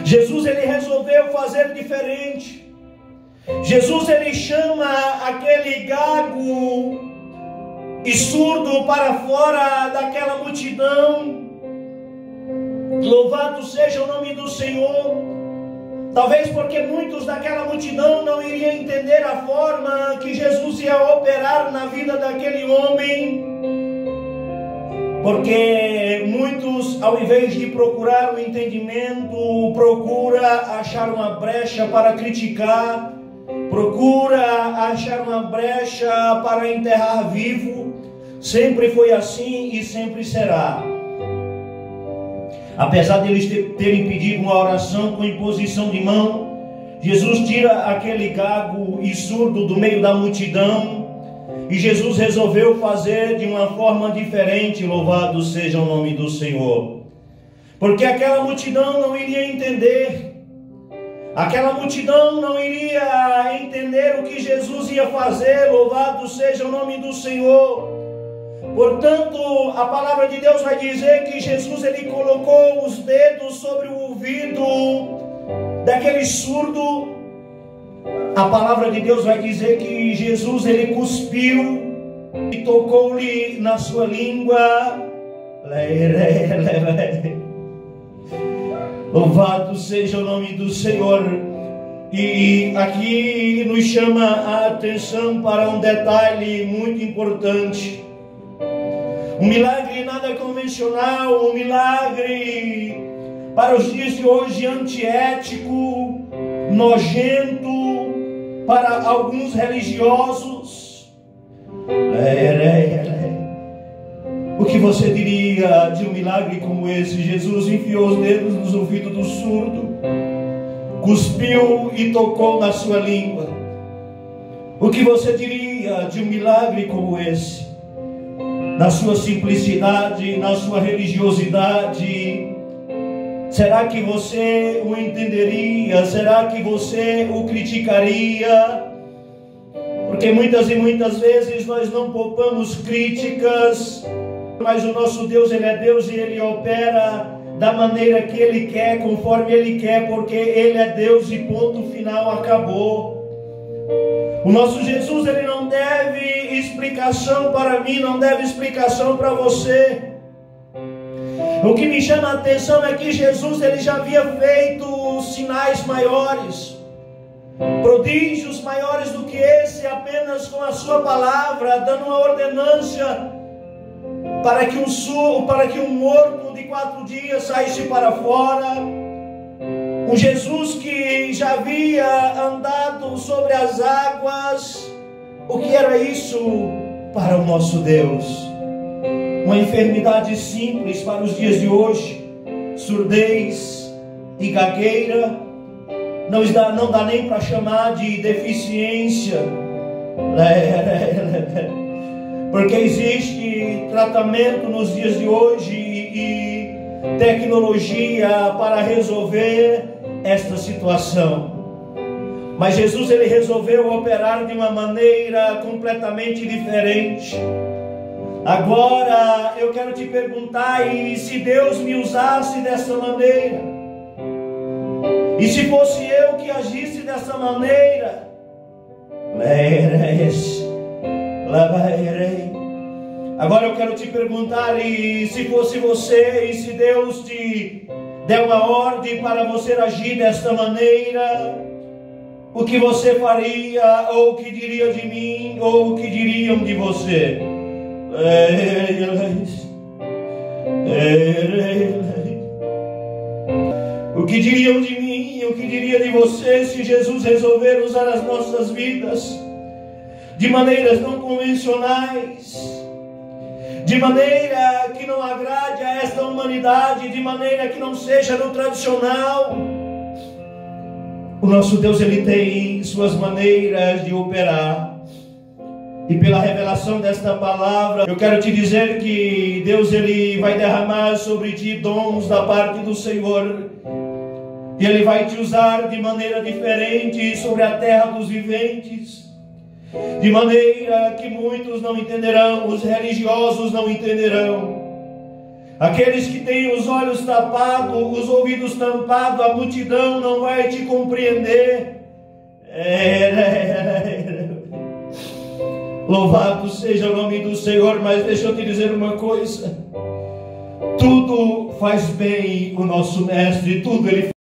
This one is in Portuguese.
Jesus ele resolveu fazer diferente. Jesus ele chama aquele gago e surdo para fora daquela multidão. Louvado seja o nome do Senhor. Talvez porque muitos daquela multidão não iriam entender a forma que Jesus ia operar na vida daquele homem. Porque muitos, ao invés de procurar o entendimento, procura achar uma brecha para criticar, procura achar uma brecha para enterrar vivo. Sempre foi assim e sempre será. Apesar de eles terem pedido uma oração com imposição de mão, Jesus tira aquele gago e surdo do meio da multidão, e Jesus resolveu fazer de uma forma diferente. Louvado seja o nome do Senhor. Porque aquela multidão não iria entender. Aquela multidão não iria entender o que Jesus ia fazer. Louvado seja o nome do Senhor. Portanto, a palavra de Deus vai dizer que Jesus ele colocou os dedos sobre o ouvido daquele surdo. A palavra de Deus vai dizer que Jesus ele cuspiu e tocou-lhe na sua língua. Louvado seja o nome do Senhor. E aqui nos chama a atenção para um detalhe muito importante. Um milagre nada convencional, um milagre para os dias de hoje antiético, nojento para alguns religiosos. O que você diria de um milagre como esse? Jesus enfiou os dedos nos ouvidos do surdo, cuspiu e tocou na sua língua. O que você diria de um milagre como esse? Na sua simplicidade, na sua religiosidade, será que você o entenderia? Será que você o criticaria? Porque muitas e muitas vezes nós não poupamos críticas, mas o nosso Deus, Ele é Deus e Ele opera da maneira que Ele quer, conforme Ele quer, porque Ele é Deus e ponto final, acabou. O nosso Jesus, Ele não deve explicação para mim, não deve explicação para você. O que me chama a atenção é que Jesus, Ele já havia feito sinais maiores, prodígios maiores do que esse, apenas com a sua palavra, dando uma ordenância para que um morto de 4 dias saísse para fora. Um Jesus que já havia andado sobre as águas. O que era isso para o nosso Deus? Uma enfermidade simples para os dias de hoje, surdez e gagueira. Não dá nem para chamar de deficiência, porque existe tratamento nos dias de hoje e tecnologia para resolver esta situação. Mas Jesus ele resolveu operar de uma maneira completamente diferente. Agora eu quero te perguntar, e se Deus me usasse dessa maneira? E se fosse eu que agisse dessa maneira? Agora eu quero te perguntar, e se fosse você, e se Deus te der uma ordem para você agir desta maneira, o que você faria, ou o que diria de mim, ou o que diriam de você? O que diriam de mim, o que diria de você, se Jesus resolver usar as nossas vidas de maneiras não convencionais, de maneira que não agrade a esta humanidade, de maneira que não seja no tradicional? O nosso Deus, Ele tem suas maneiras de operar. E pela revelação desta palavra, eu quero te dizer que Deus, Ele vai derramar sobre ti dons da parte do Senhor. E Ele vai te usar de maneira diferente sobre a terra dos viventes. De maneira que muitos não entenderão, os religiosos não entenderão. Aqueles que têm os olhos tapados, os ouvidos tampados, a multidão não vai te compreender. Louvado seja o nome do Senhor. Mas deixa eu te dizer uma coisa: tudo faz bem o nosso mestre, tudo ele